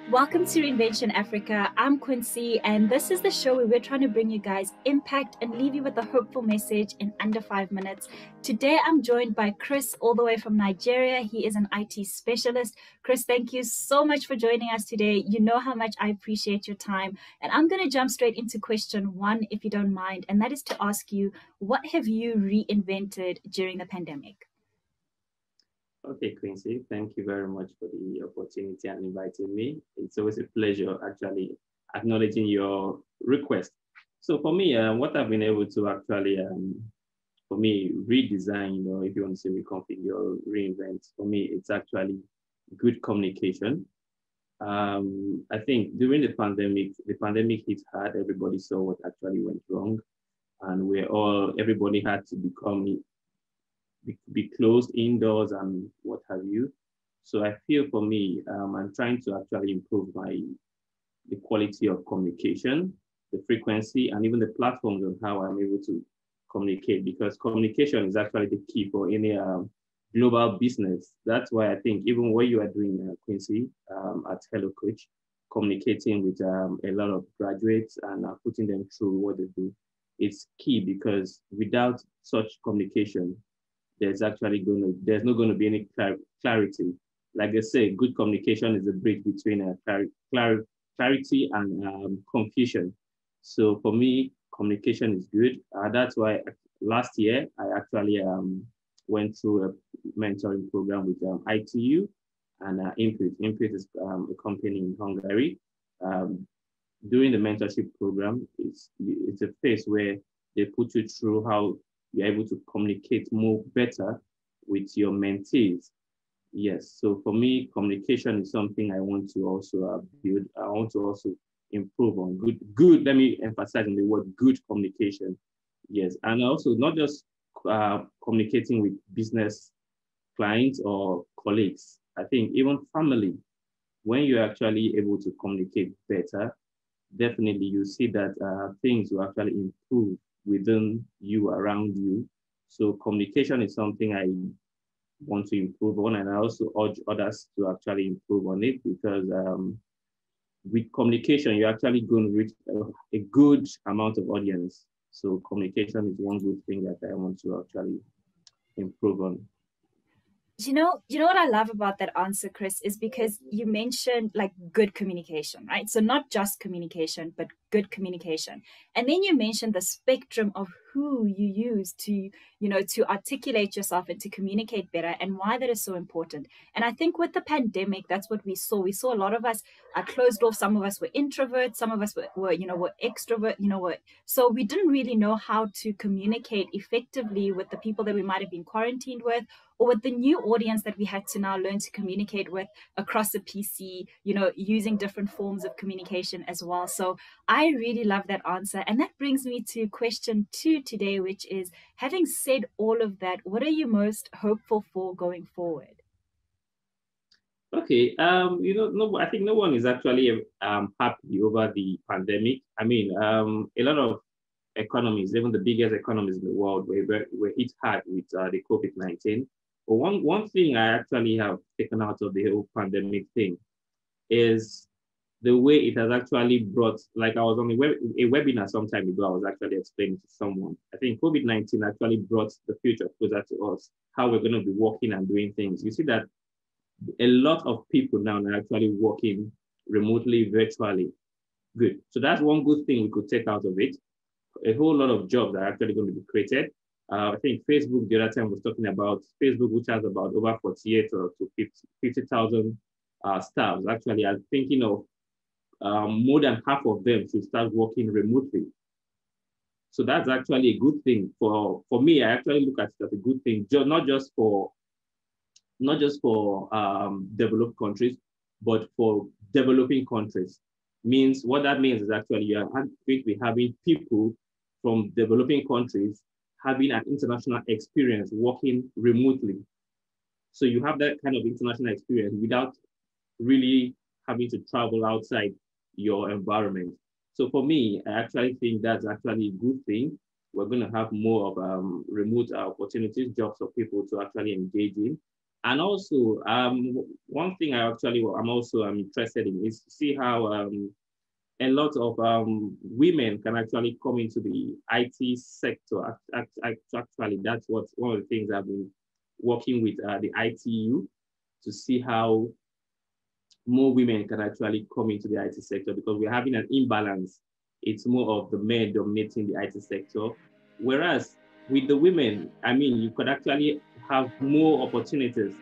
Welcome to Reinvention Africa. I'm Quincy, and this is the show where we're trying to bring you guys impact and leave you with a hopeful message in under 5 minutes. Today, I'm joined by Chris, all the way from Nigeria. He is an IT specialist. Chris, thank you so much for joining us today. You know how much I appreciate your time. And I'm going to jump straight into question one, if you don't mind, and that is to ask you, what have you reinvented during the pandemic? Okay, Quincy, thank you very much for the opportunity and inviting me. It's always a pleasure actually acknowledging your request. So for me, what I've been able to actually, for me, redesign, if you want to say reconfigure, or reinvent, for me, it's actually good communication. I think during the pandemic hit hard, everybody saw what actually went wrong. And everybody had to be closed indoors and what have you. So I feel for me, I'm trying to actually improve the quality of communication, the frequency, and even the platforms of how I'm able to communicate, because communication is actually the key for any global business. That's why I think even what you are doing, Quincy, at Hello Coach, communicating with a lot of graduates and putting them through what they do, it's key, because without such communication, there's not going to be any clarity. Like they say, good communication is a bridge between clarity and confusion. So for me, communication is good. That's why last year I actually went through a mentoring program with ITU and Input. Input is a company in Hungary. Um, During the mentorship program, it's a phase where they put you through how you're able to communicate more better with your mentees. Yes, so for me, communication is something I want to also build. I want to also improve on good. Let me emphasize on the word good communication. Yes, and also not just communicating with business clients or colleagues. I think even family, when you're actually able to communicate better, definitely you see that things will actually improve within you, around you. So communication is something I want to improve on, and I also urge others to actually improve on it, because with communication, you're actually going to reach a good amount of audience. So communication is one good thing that I want to actually improve on. You know what I love about that answer, Chris, is because you mentioned like good communication, right? So not just communication, but good communication. And then you mentioned the spectrum of who you use to articulate yourself and to communicate better, and why that is so important. And I think with the pandemic, that's what we saw. We saw a lot of us are closed off. Some of us were introverts, some of us were extrovert, so we didn't really know how to communicate effectively with the people that we might have been quarantined with, or with the new audience that we had to now learn to communicate with across a PC, using different forms of communication as well. So I really love that answer. And that brings me to question two today, which is, having said all of that, what are you most hopeful for going forward? Okay, no, I think no one is actually happy over the pandemic. I mean, a lot of economies, even the biggest economies in the world, were hit hard with the COVID-19. But one thing I actually have taken out of the whole pandemic thing is the way it has actually brought, like I was on a webinar some time ago, I was actually explaining to someone. I think COVID-19 actually brought the future closer to us, how we're going to be working and doing things. You see that a lot of people now are actually working remotely, virtually. Good. So that's one good thing we could take out of it. A whole lot of jobs are actually going to be created. I think Facebook the other time was talking about Facebook, which has about over 48 or to 50,000 staffs. Actually, I'm thinking of more than half of them should start working remotely. So that's actually a good thing for me. I actually look at it as a good thing, not just for developed countries, but for developing countries. Means what that means is actually you are going to be having people from developing countries having an international experience working remotely. So you have that kind of international experience without really having to travel outside your environment. So for me, I actually think that's actually a good thing. We're going to have more of remote opportunities, jobs for people to actually engage in. And also, one thing I'm also interested in is to see how a lot of women can actually come into the IT sector. Actually, that's what one of the things I've been working with the ITU to see how more women can actually come into the IT sector because we're having an imbalance. It's more of the men dominating the IT sector. Whereas with the women, I mean, you could actually have more opportunities